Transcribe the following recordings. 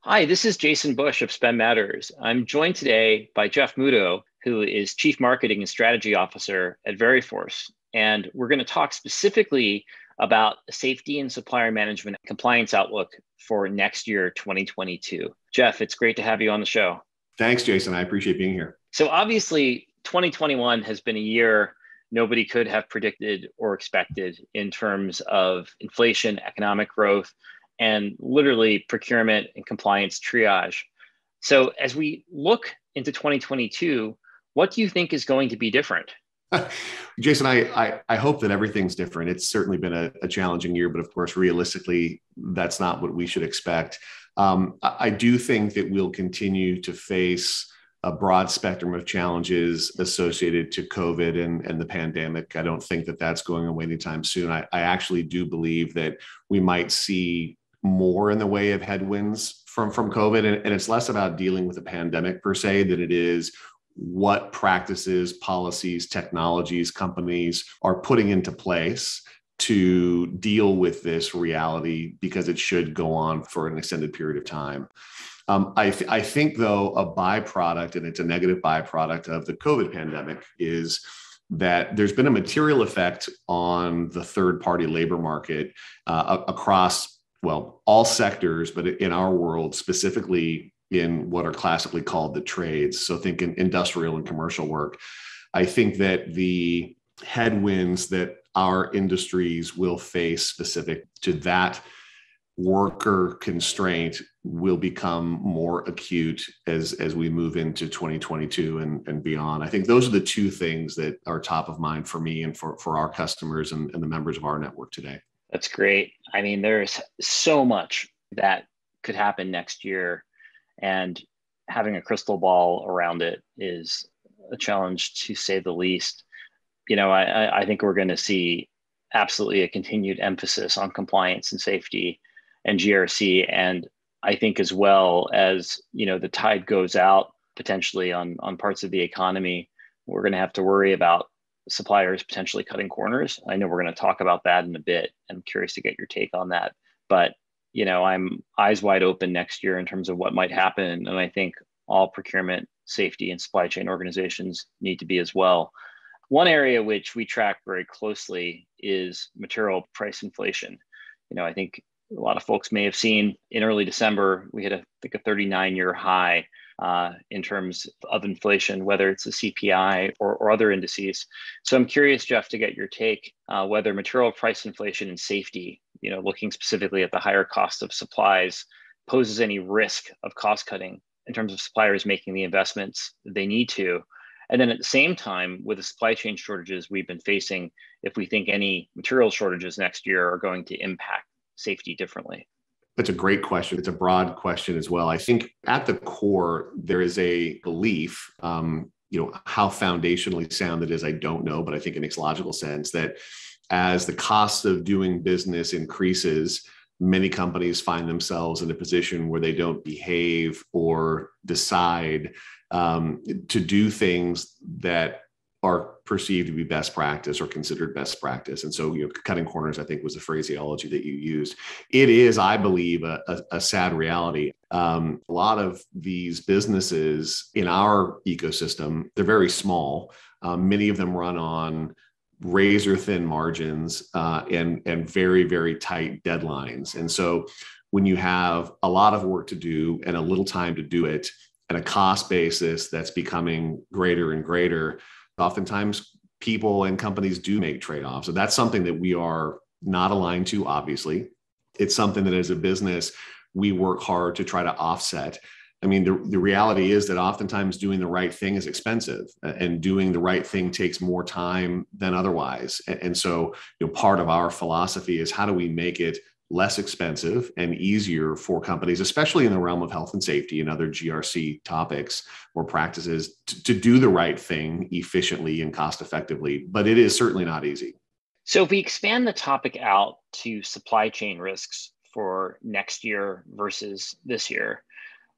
Hi, this is Jason Bush of Spend Matters. I'm joined today by Jeff Muto, who is Chief Marketing and Strategy Officer at Veriforce. And we're going to talk specifically about safety and supplier management and compliance outlook for next year, 2022. Jeff, it's great to have you on the show. Thanks, Jason. I appreciate being here. So obviously, 2021 has been a year nobody could have predicted or expected in terms of inflation, economic growth, and literally procurement and compliance triage. So as we look into 2022, what do you think is going to be different? Jason, I hope that everything's different. It's certainly been a challenging year, but of course, realistically, that's not what we should expect. I do think that we'll continue to face a broad spectrum of challenges associated to COVID and the pandemic. I don't think that that's going away anytime soon. I actually do believe that we might see more in the way of headwinds from COVID. And it's less about dealing with a pandemic per se than it is what practices, policies, technologies companies are putting into place to deal with this reality, because it should go on for an extended period of time. I think, though, a byproduct, and it's a negative byproduct of the COVID pandemic, is that there's been a material effect on the third-party labor market across, well, all sectors, but in our world, specifically in what are classically called the trades. So think in industrial and commercial work. I think that the headwinds that our industries will face specific to that worker constraint will become more acute as we move into 2022 and beyond. I think those are the two things that are top of mind for me and for our customers and the members of our network today. That's great. I mean, there's so much that could happen next year, and having a crystal ball around it is a challenge, to say the least. I think we're going to see absolutely a continued emphasis on compliance and safety and GRC. And I think, as well as, the tide goes out potentially on parts of the economy, we're going to have to worry about suppliers potentially cutting corners. I know we're going to talk about that in a bit. I'm curious to get your take on that. But, I'm eyes wide open next year in terms of what might happen. And I think all procurement, safety, and supply chain organizations need to be as well. One area which we track very closely is material price inflation. I think a lot of folks may have seen in early December, we had a 39-year high in terms of inflation, whether it's the CPI or other indices. So I'm curious, Jeff, to get your take whether material price inflation and safety, looking specifically at the higher cost of supplies, poses any risk of cost cutting in terms of suppliers making the investments they need to. And then at the same time, with the supply chain shortages we've been facing, if we think any material shortages next year are going to impact safety differently. That's a great question. It's a broad question as well. I think at the core, there is a belief, how foundationally sound it is, I don't know, but I think it makes logical sense that as the cost of doing business increases, many companies find themselves in a position where they don't behave or decide to do things that are perceived to be best practice or considered best practice. And so, cutting corners, I think, was the phraseology that you used. It is, I believe, a sad reality. A lot of these businesses in our ecosystem, they're very small. Many of them run on razor thin margins and very, very tight deadlines. And so when you have a lot of work to do and a little time to do it, and a cost basis that's becoming greater and greater, oftentimes people and companies do make trade-offs. So that's something that we are not aligned to, obviously. It's something that as a business, we work hard to try to offset. I mean, the reality is that oftentimes doing the right thing is expensive, and doing the right thing takes more time than otherwise. And so, part of our philosophy is, how do we make it less expensive and easier for companies, especially in the realm of health and safety and other GRC topics or practices, to do the right thing efficiently and cost effectively. But it is certainly not easy. So if we expand the topic out to supply chain risks for next year versus this year,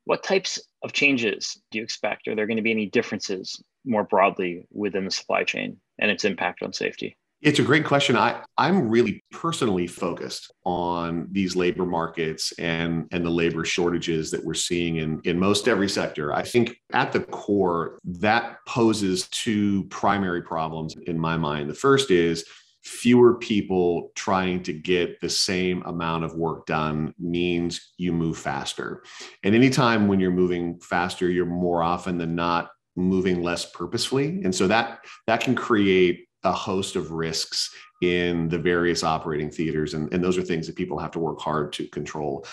what types of changes do you expect? Are there going to be any differences more broadly within the supply chain and its impact on safety? It's a great question. I'm really personally focused on these labor markets and the labor shortages that we're seeing in most every sector. I think at the core, that poses two primary problems in my mind. The first is fewer people trying to get the same amount of work done means you move faster. And anytime when you're moving faster, you're more often than not moving less purposefully. And so that can create a host of risks in the various operating theaters. And those are things that people have to work hard to control.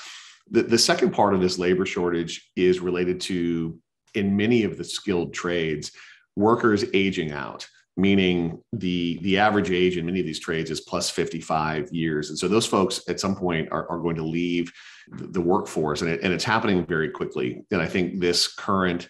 The second part of this labor shortage is related to, in many of the skilled trades, workers aging out, meaning the average age in many of these trades is plus 55 years. And so those folks at some point are going to leave the workforce, and it's happening very quickly. And I think this current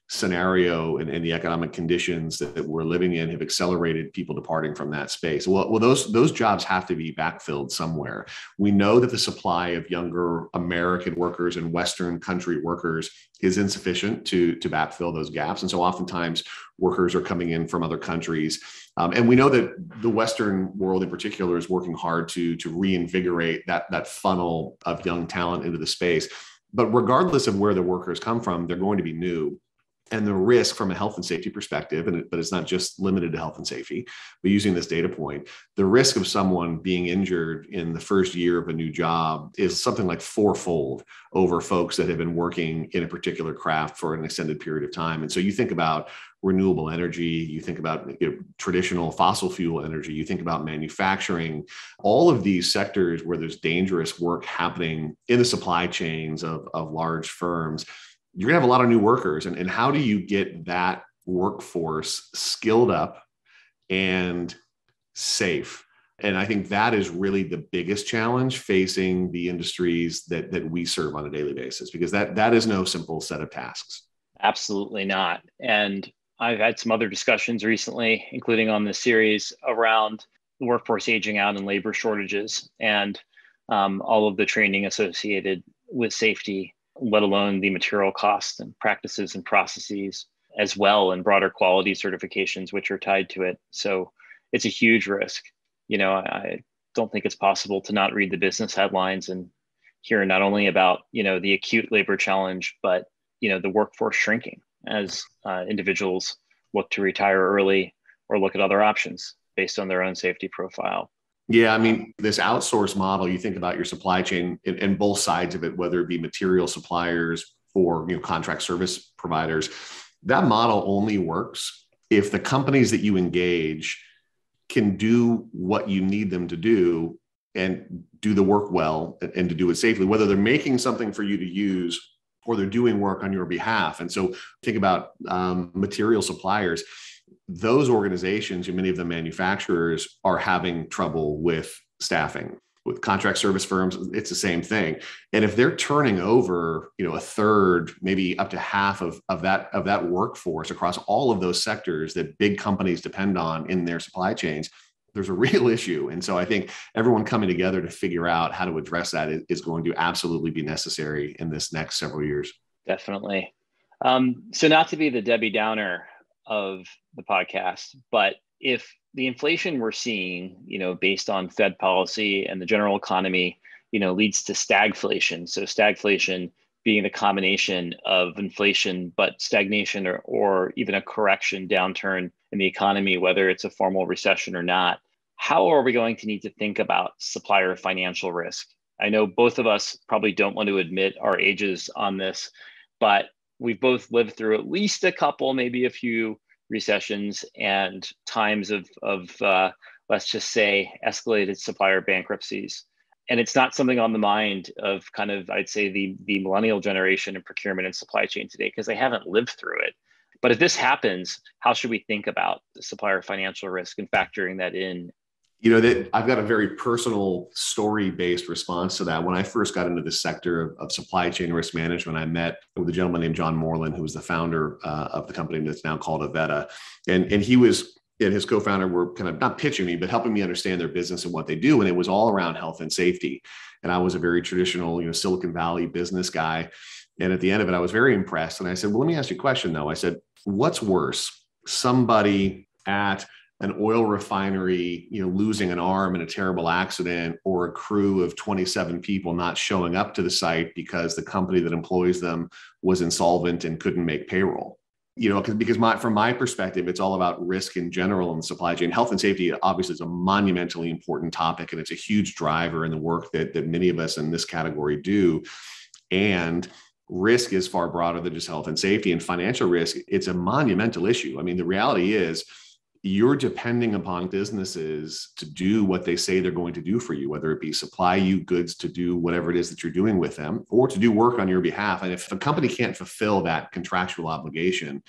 scenario and the economic conditions that we're living in have accelerated people departing from that space. Well, those jobs have to be backfilled somewhere. We know that the supply of younger American workers and Western country workers is insufficient to backfill those gaps. And so oftentimes workers are coming in from other countries. And we know that the Western world in particular is working hard to reinvigorate that funnel of young talent into the space. But regardless of where the workers come from, they're going to be new. And the risk from a health and safety perspective, but it's not just limited to health and safety, but using this data point, the risk of someone being injured in the first year of a new job is something like fourfold over folks that have been working in a particular craft for an extended period of time. And so you think about renewable energy, you think about traditional fossil fuel energy, you think about manufacturing, all of these sectors where there's dangerous work happening in the supply chains of large firms. You're going to have a lot of new workers. And how do you get that workforce skilled up and safe? And I think that is really the biggest challenge facing the industries that we serve on a daily basis, because that is no simple set of tasks. Absolutely not. And I've had some other discussions recently, including on this series, around the workforce aging out and labor shortages and all of the training associated with safety, let alone the material costs and practices and processes as well, and broader quality certifications, which are tied to it. So it's a huge risk. I don't think it's possible to not read the business headlines and hear not only about, the acute labor challenge, but, the workforce shrinking as individuals look to retire early or look at other options based on their own safety profile. Yeah, I mean, this outsource model, you think about your supply chain and both sides of it, whether it be material suppliers or contract service providers, that model only works if the companies that you engage can do what you need them to do and do the work well and to do it safely, whether they're making something for you to use or they're doing work on your behalf. And so think about material suppliers. Those organizations, and many of the manufacturers, are having trouble with staffing. With contract service firms, it's the same thing. And if they're turning over, a third, maybe up to half of that workforce across all of those sectors that big companies depend on in their supply chains, there's a real issue. And so I think everyone coming together to figure out how to address that is going to absolutely be necessary in this next several years. Definitely. So not to be the Debbie Downer of the podcast, but if the inflation we're seeing, based on Fed policy and the general economy, leads to stagflation. So stagflation being the combination of inflation, but stagnation or even a correction downturn in the economy, whether it's a formal recession or not, how are we going to need to think about supplier financial risk? I know both of us probably don't want to admit our ages on this, but we've both lived through at least a couple, maybe a few recessions and times of let's just say, escalated supplier bankruptcies. And it's not something on the mind of kind of, I'd say, the millennial generation in procurement and supply chain today, because they haven't lived through it. But if this happens, how should we think about the supplier financial risk and factoring that in? I've got a very personal story-based response to that. When I first got into the sector of supply chain risk management, I met with a gentleman named John Moreland, who was the founder of the company that's now called Avetta. And he and his co-founder were kind of not pitching me, but helping me understand their business and what they do. And it was all around health and safety. And I was a very traditional, Silicon Valley business guy. And at the end of it, I was very impressed. And I said, well, let me ask you a question, though. I said, what's worse, somebody at an oil refinery, losing an arm in a terrible accident, or a crew of 27 people not showing up to the site because the company that employs them was insolvent and couldn't make payroll. Because from my perspective, it's all about risk in general in the supply chain. Health and safety obviously is a monumentally important topic, and it's a huge driver in the work that many of us in this category do. And risk is far broader than just health and safety. And financial risk, it's a monumental issue. I mean, the reality is you're depending upon businesses to do what they say they're going to do for you, whether it be supply you goods to do whatever it is that you're doing with them, or to do work on your behalf. And if a company can't fulfill that contractual obligation,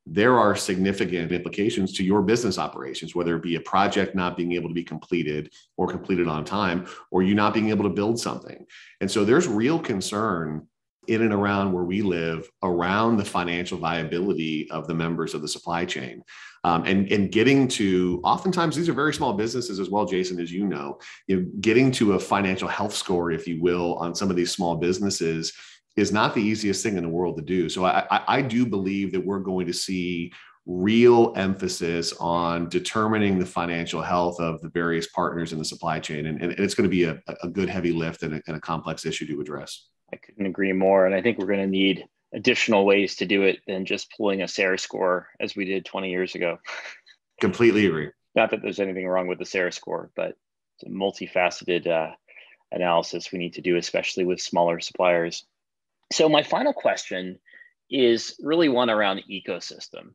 there are significant implications to your business operations, whether it be a project not being able to be completed or completed on time, or you not being able to build something. And so there's real concern in and around where we live around the financial viability of the members of the supply chain. And getting to, oftentimes these are very small businesses as well, Jason, as getting to a financial health score, if you will, on some of these small businesses is not the easiest thing in the world to do. So I do believe that we're going to see real emphasis on determining the financial health of the various partners in the supply chain. And it's going to be a good heavy lift and a complex issue to address. I couldn't agree more. And I think we're going to need additional ways to do it than just pulling a SARE score as we did 20 years ago. Completely agree. Not that there's anything wrong with the SARE score, but it's a multifaceted analysis we need to do, especially with smaller suppliers. So my final question is really one around ecosystem.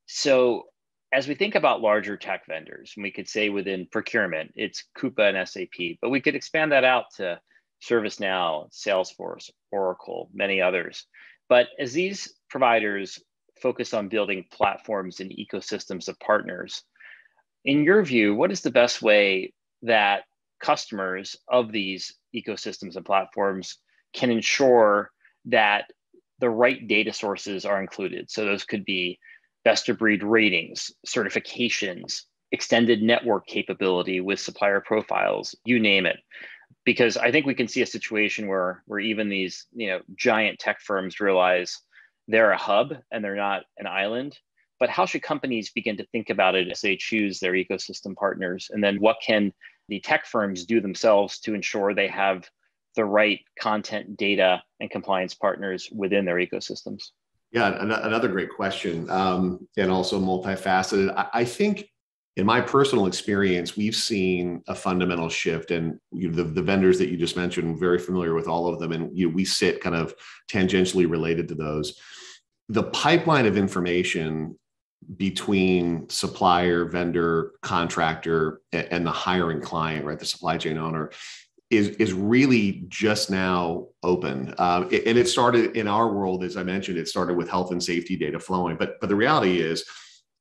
So as we think about larger tech vendors, and we could say within procurement, it's Coupa and SAP, but we could expand that out to ServiceNow, Salesforce, Oracle, many others. But as these providers focus on building platforms and ecosystems of partners, in your view, what is the best way that customers of these ecosystems and platforms can ensure that the right data sources are included? So those could be best of breed ratings, certifications, extended network capability with supplier profiles, you name it. Because I think we can see a situation where even these giant tech firms realize they're a hub and they're not an island. But how should companies begin to think about it as they choose their ecosystem partners? And then what can the tech firms do themselves to ensure they have the right content, data, and compliance partners within their ecosystems? Yeah, another great question, and also multifaceted. I think in my personal experience, we've seen a fundamental shift, and the vendors that you just mentioned, I'm very familiar with all of them, and we sit kind of tangentially related to those. The pipeline of information between supplier, vendor, contractor, and the hiring client, right, the supply chain owner, is really just now open. And it started in our world, as I mentioned, it started with health and safety data flowing. But the reality is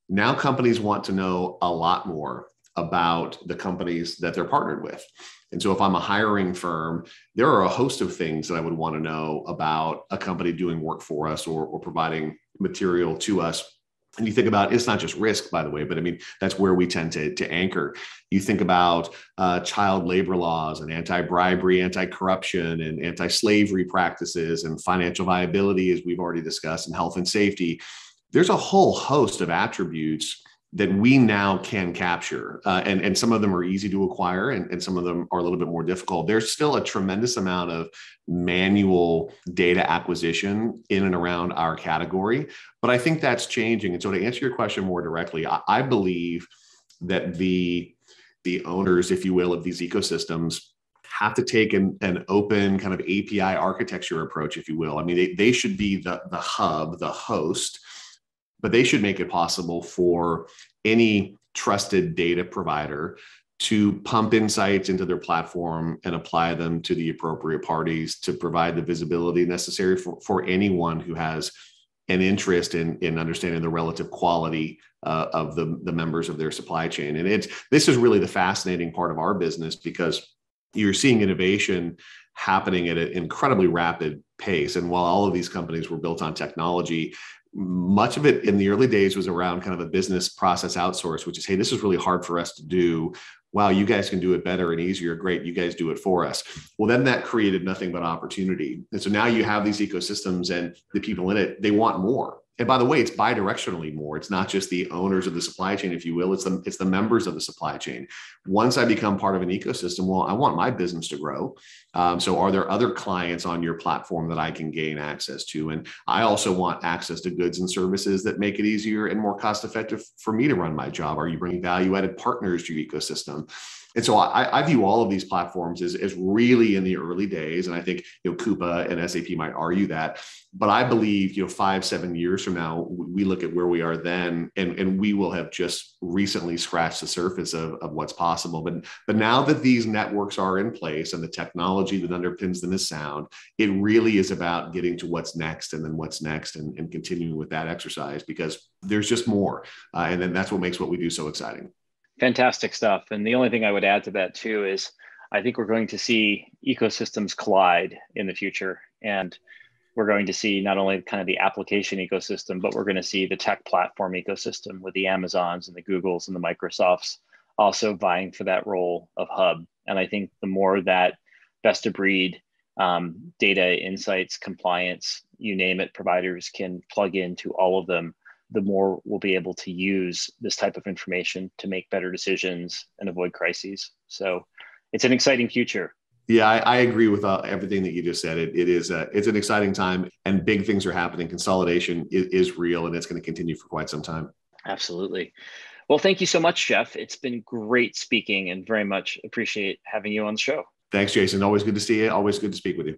now companies want to know a lot more about the companies that they're partnered with. And so if I'm a hiring firm, there are a host of things that I would want to know about a company doing work for us or providing material to us. And you think about, it's not just risk, by the way, but I mean, that's where we tend to anchor. You think about child labor laws and anti-bribery, anti-corruption, and anti-slavery practices, and financial viability, as we've already discussed, and health and safety. There's a whole host of attributes that we now can capture. And some of them are easy to acquire, and some of them are a little bit more difficult. There's still a tremendous amount of manual data acquisition in and around our category, but I think that's changing. And so to answer your question more directly, I believe that the owners, if you will, of these ecosystems have to take an open kind of API architecture approach, if you will. I mean, they should be the hub, the host, but they should make it possible for any trusted data provider to pump insights into their platform and apply them to the appropriate parties to provide the visibility necessary for anyone who has an interest in understanding the relative quality of the members of their supply chain. And this is really the fascinating part of our business, because you're seeing innovation happening at an incredibly rapid pace. And while all of these companies were built on technology, much of it in the early days was around kind of a business process outsource, which is, hey, this is really hard for us to do. Wow, you guys can do it better and easier. Great, you guys do it for us. Well, then that created nothing but opportunity. And so now you have these ecosystems, and the people in it, they want more. And by the way, it's bidirectionally more. It's not just the owners of the supply chain, if you will. It's the members of the supply chain. Once I become part of an ecosystem, well, I want my business to grow. So are there other clients on your platform that I can gain access to? And I also want access to goods and services that make it easier and more cost effective for me to run my job. Are you bringing value added partners to your ecosystem? And so I view all of these platforms as really in the early days. And I think, Coupa and SAP might argue that, but I believe, 5-7 years from now, we look at where we are then, and we will have just recently scratched the surface of what's possible. But now that these networks are in place and the technology that underpins them is sound, it really is about getting to what's next and then what's next and continuing with that exercise, because there's just more. And then that's what makes what we do so exciting. Fantastic stuff. And the only thing I would add to that too is I think we're going to see ecosystems collide in the future. And we're going to see not only kind of the application ecosystem, but we're going to see the tech platform ecosystem with the Amazons and the Googles and the Microsofts also vying for that role of hub. And I think the more that best of breed data, insights, compliance, you name it, providers can plug into all of them, the more we'll be able to use this type of information to make better decisions and avoid crises. So it's an exciting future. Yeah, I agree with everything that you just said. It's an exciting time, and big things are happening. Consolidation is real, and it's going to continue for quite some time. Absolutely. Well, thank you so much, Jeff. It's been great speaking, and very much appreciate having you on the show. Thanks, Jason. Always good to see you. Always good to speak with you.